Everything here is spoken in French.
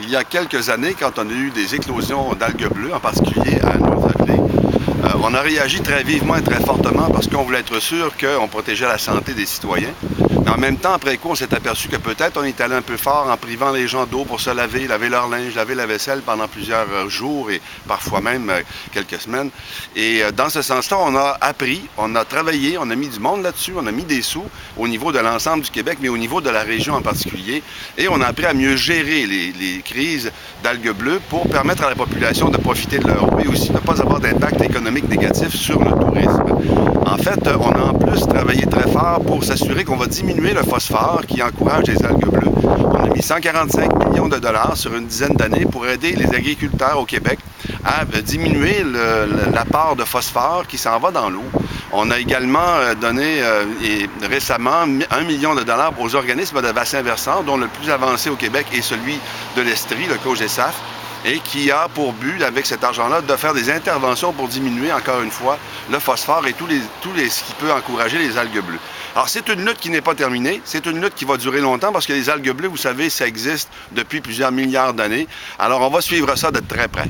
il y a quelques années, quand on a eu des éclosions d'algues bleues, en particulier à Nouvelle-Orléans, on a réagi très vivement et très fortement parce qu'on voulait être sûr qu'on protégeait la santé des citoyens. Mais en même temps, après coup, on s'est aperçu que peut-être on est allé un peu fort en privant les gens d'eau pour se laver, laver leur linge, laver la vaisselle pendant plusieurs jours et parfois même quelques semaines. Et dans ce sens-là, on a appris, on a travaillé, on a mis du monde là-dessus, on a mis des sous au niveau de l'ensemble du Québec, mais au niveau de la région en particulier. Et on a appris à mieux gérer les crises d'algues bleues pour permettre à la population de profiter de leur eau et aussi ne pas avoir d'impact économique négatif sur le tourisme. En fait, on a en plus travaillé très fort pour s'assurer qu'on va diminuer le phosphore qui encourage les algues bleues. On a mis 145 millions de dollars sur une dizaine d'années pour aider les agriculteurs au Québec à diminuer l'apport de phosphore qui s'en va dans l'eau. On a également donné récemment 1 million de dollars aux organismes de bassin versant, dont le plus avancé au Québec est celui de l'Estrie, le COGESAF, et qui a pour but, avec cet argent-là, de faire des interventions pour diminuer, encore une fois, le phosphore et ce qui peut encourager les algues bleues. Alors, c'est une lutte qui n'est pas terminée, c'est une lutte qui va durer longtemps parce que les algues bleues, vous savez, ça existe depuis plusieurs milliards d'années. Alors, on va suivre ça de très près.